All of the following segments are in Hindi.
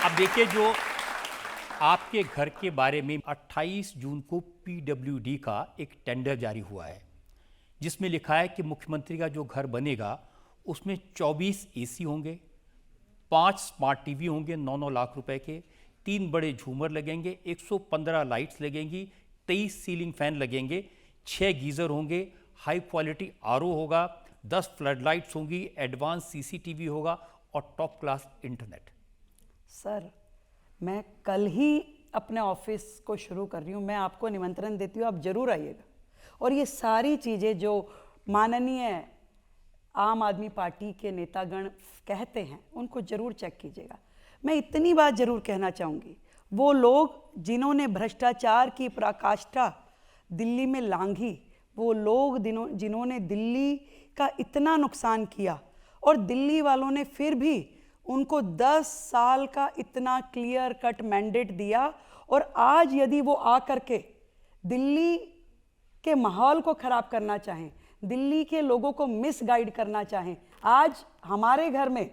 अब देखिए, जो आपके घर के बारे में 28 जून को पीडब्ल्यूडी का एक टेंडर जारी हुआ है, जिसमें लिखा है कि मुख्यमंत्री का जो घर बनेगा उसमें 24 एसी होंगे, 5 स्मार्ट टीवी होंगे 9-9 लाख रुपए के, 3 बड़े झूमर लगेंगे, 115 लाइट्स लगेंगी, 23 सीलिंग फैन लगेंगे, 6 गीजर होंगे, हाई क्वालिटी आरओ होगा, 10 फ्लड लाइट्स होंगी, एडवांस सीसीटीवी होगा और टॉप क्लास इंटरनेट। सर, मैं कल ही अपने ऑफिस को शुरू कर रही हूँ, मैं आपको निमंत्रण देती हूँ, आप जरूर आइएगा। और ये सारी चीज़ें जो माननीय आम आदमी पार्टी के नेतागण कहते हैं उनको जरूर चेक कीजिएगा। मैं इतनी बात जरूर कहना चाहूँगी, वो लोग जिन्होंने भ्रष्टाचार की पराकाष्ठा दिल्ली में लांघी, वो लोग जिन्होंने दिल्ली का इतना नुकसान किया और दिल्ली वालों ने फिर भी उनको 10 साल का इतना क्लियर कट मैंडेट दिया, और आज यदि वो आकर के दिल्ली के माहौल को खराब करना चाहें, दिल्ली के लोगों को मिसगाइड करना चाहें, आज हमारे घर में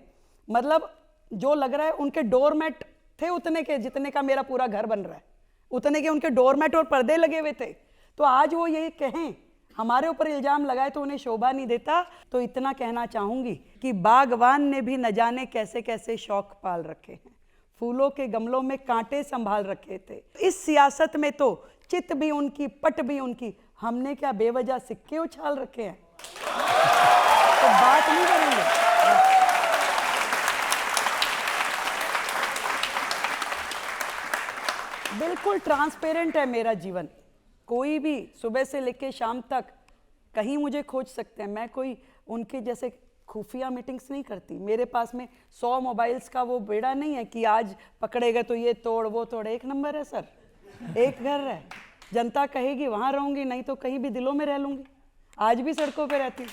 मतलब जो लग रहा है उनके डोरमेट थे उतने के जितने का मेरा पूरा घर बन रहा है, उतने के उनके डोरमेट और पर्दे लगे हुए थे, तो आज वो ये कहें, हमारे ऊपर इल्जाम लगाए तो उन्हें शोभा नहीं देता। तो इतना कहना चाहूंगी कि बागवान ने भी न जाने कैसे कैसे शौक पाल रखे हैं, फूलों के गमलों में कांटे संभाल रखे थे। इस सियासत में तो चित भी उनकी, पट भी उनकी, हमने क्या बेवजह सिक्के उछाल रखे हैं? तो बात नहीं करेंगे। बिल्कुल ट्रांसपेरेंट है मेरा जीवन, कोई भी सुबह से लेकर शाम तक कहीं मुझे खोज सकते हैं। मैं कोई उनके जैसे खुफिया मीटिंग्स नहीं करती। मेरे पास में 100 मोबाइल्स का वो बेड़ा नहीं है कि आज पकड़ेगा तो ये तोड़ वो तोड़। एक नंबर है सर, एक घर है, जनता कहेगी वहां रहूंगी, नहीं तो कहीं भी दिलों में रह लूंगी। आज भी सड़कों पे रहती हूँ।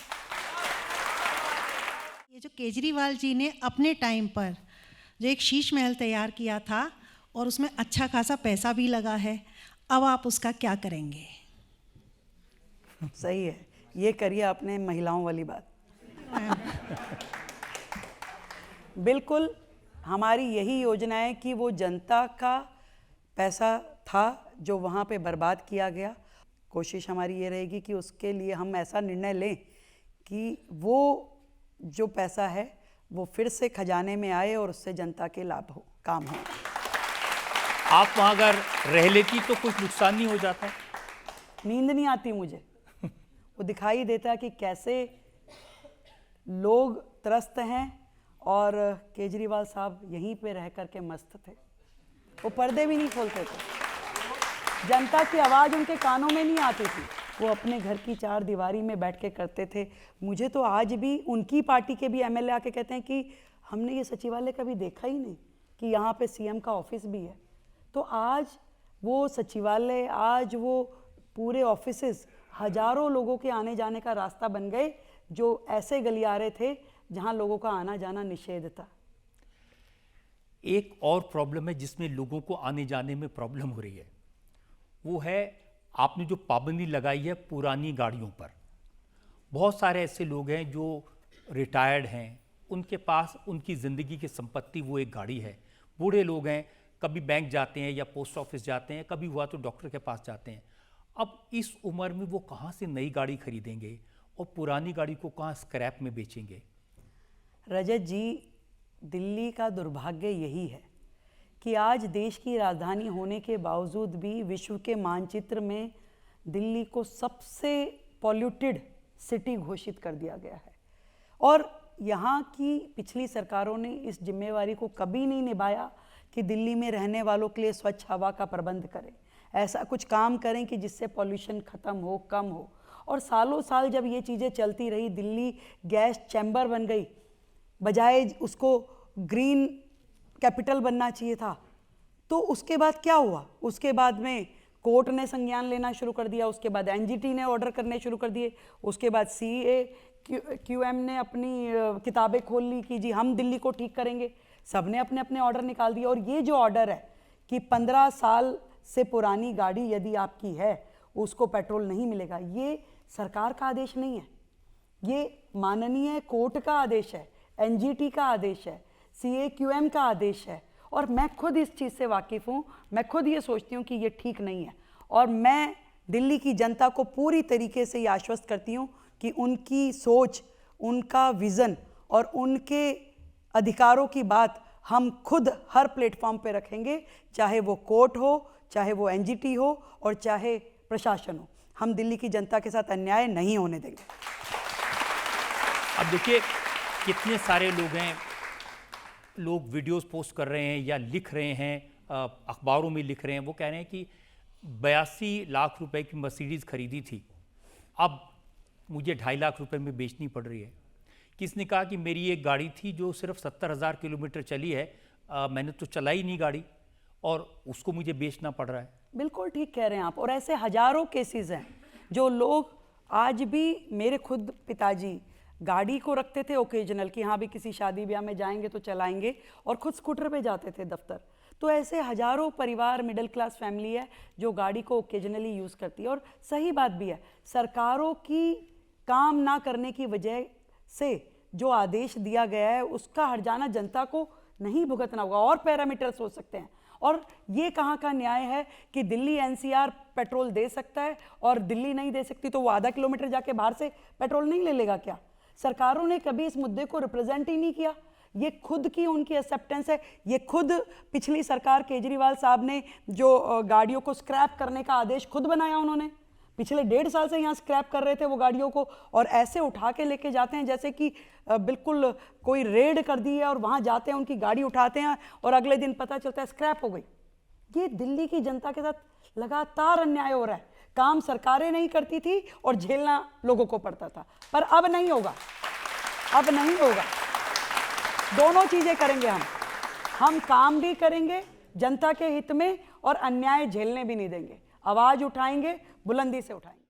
ये जो केजरीवाल जी ने अपने टाइम पर जो एक शीश महल तैयार किया था और उसमें अच्छा खासा पैसा भी लगा है, अब आप उसका क्या करेंगे? सही है, ये करिए आपने महिलाओं वाली बात। बिल्कुल हमारी यही योजना है कि वो जनता का पैसा था जो वहाँ पे बर्बाद किया गया, कोशिश हमारी ये रहेगी कि उसके लिए हम ऐसा निर्णय लें कि वो जो पैसा है वो फिर से खजाने में आए और उससे जनता के लाभ हो, काम हो। आप वहाँ अगर रह लेती तो कुछ नुकसान नहीं हो जाता? नींद नहीं आती मुझे, वो दिखाई देता कि कैसे लोग त्रस्त हैं और केजरीवाल साहब यहीं पे रह कर के मस्त थे। वो पर्दे भी नहीं खोलते थे, जनता की आवाज़ उनके कानों में नहीं आती थी, वो अपने घर की 4 दीवारी में बैठ के करते थे। मुझे तो आज भी उनकी पार्टी के भी एमएलए आके कहते हैं कि हमने ये सचिवालय कभी देखा ही नहीं कि यहाँ पे सीएम का ऑफिस भी है। तो आज वो सचिवालय, आज वो पूरे ऑफिसेस हजारों लोगों के आने जाने का रास्ता बन गए, जो ऐसे गलियारे थे जहां लोगों का आना जाना निषेध था। एक और प्रॉब्लम है जिसमें लोगों को आने जाने में प्रॉब्लम हो रही है, वो है आपने जो पाबंदी लगाई है पुरानी गाड़ियों पर। बहुत सारे ऐसे लोग हैं जो रिटायर्ड हैं, उनके पास उनकी ज़िंदगी की संपत्ति वो एक गाड़ी है। बूढ़े लोग हैं, कभी बैंक जाते हैं या पोस्ट ऑफिस जाते हैं, कभी हुआ तो डॉक्टर के पास जाते हैं। अब इस उम्र में वो कहाँ से नई गाड़ी खरीदेंगे और पुरानी गाड़ी को कहाँ स्क्रैप में बेचेंगे? रजत जी, दिल्ली का दुर्भाग्य यही है कि आज देश की राजधानी होने के बावजूद भी विश्व के मानचित्र में दिल्ली को सबसे पॉल्यूटेड सिटी घोषित कर दिया गया है। और यहाँ की पिछली सरकारों ने इस जिम्मेवारी को कभी नहीं निभाया कि दिल्ली में रहने वालों के लिए स्वच्छ हवा का प्रबंध करें, ऐसा कुछ काम करें कि जिससे पॉल्यूशन ख़त्म हो, कम हो। और सालों साल जब ये चीज़ें चलती रही, दिल्ली गैस चैम्बर बन गई, बजाय उसको ग्रीन कैपिटल बनना चाहिए था। तो उसके बाद क्या हुआ? उसके बाद में कोर्ट ने संज्ञान लेना शुरू कर दिया, उसके बाद एनजीटी ने ऑर्डर करने शुरू कर दिए, उसके बाद CAQM ने अपनी किताबें खोल ली कि जी हम दिल्ली को ठीक करेंगे। सब ने अपने अपने ऑर्डर निकाल दिए। और ये जो ऑर्डर है कि 15 साल से पुरानी गाड़ी यदि आपकी है उसको पेट्रोल नहीं मिलेगा, ये सरकार का आदेश नहीं है, ये माननीय कोर्ट का आदेश है, एनजीटी का आदेश है, CAQM का आदेश है। और मैं खुद इस चीज़ से वाकिफ़ हूँ, मैं खुद ये सोचती हूँ कि ये ठीक नहीं है। और मैं दिल्ली की जनता को पूरी तरीके से ये आश्वस्त करती हूँ कि उनकी सोच, उनका विज़न और उनके अधिकारों की बात हम खुद हर प्लेटफॉर्म पे रखेंगे, चाहे वो कोर्ट हो, चाहे वो एनजीटी हो और चाहे प्रशासन हो। हम दिल्ली की जनता के साथ अन्याय नहीं होने देंगे। अब देखिए कितने सारे लोग हैं, लोग वीडियोस पोस्ट कर रहे हैं या लिख रहे हैं, अखबारों में लिख रहे हैं, वो कह रहे हैं कि 82 लाख रुपए की मर्सिडीज़ खरीदी थी, अब मुझे 2.5 लाख रुपए में बेचनी पड़ रही है। किसने कहा कि मेरी एक गाड़ी थी जो सिर्फ 70,000 किलोमीटर चली है, मैंने तो चलाई नहीं गाड़ी और उसको मुझे बेचना पड़ रहा है। बिल्कुल ठीक कह रहे हैं आप। और ऐसे हजारों केसेस हैं जो लोग आज भी, मेरे खुद पिताजी गाड़ी को रखते थे ओकेजनल कि हाँ भी किसी शादी ब्याह में जाएंगे तो चलाएंगे, और खुद स्कूटर पे जाते थे दफ्तर। तो ऐसे हजारों परिवार, मिडिल क्लास फैमिली है जो गाड़ी को ओकेजनली यूज़ करती है। और सही बात भी है, सरकारों की काम ना करने की वजह से जो आदेश दिया गया है उसका हर्जाना जनता को नहीं भुगतना होगा। और पैरामीटर्स हो सकते हैं। और ये कहाँ का न्याय है कि दिल्ली एनसीआर पेट्रोल दे सकता है और दिल्ली नहीं दे सकती, तो वो आधा किलोमीटर जाके बाहर से पेट्रोल नहीं ले लेगा क्या? सरकारों ने कभी इस मुद्दे को रिप्रेजेंट ही नहीं किया। ये खुद की उनकी एक्सेप्टेंस है। ये खुद पिछली सरकार केजरीवाल साहब ने जो गाड़ियों को स्क्रैप करने का आदेश खुद बनाया, उन्होंने पिछले 1.5 साल से यहाँ स्क्रैप कर रहे थे वो गाड़ियों को, और ऐसे उठा के लेके जाते हैं जैसे कि बिल्कुल कोई रेड कर दी है, और वहाँ जाते हैं, उनकी गाड़ी उठाते हैं और अगले दिन पता चलता है स्क्रैप हो गई। ये दिल्ली की जनता के साथ लगातार अन्याय हो रहा है। काम सरकारें नहीं करती थी और झेलना लोगों को पड़ता था, पर अब नहीं होगा, अब नहीं होगा। दोनों चीजें करेंगे हम काम भी करेंगे जनता के हित में और अन्याय झेलने भी नहीं देंगे। आवाज उठाएंगे, बुलंदी से उठाएंगे।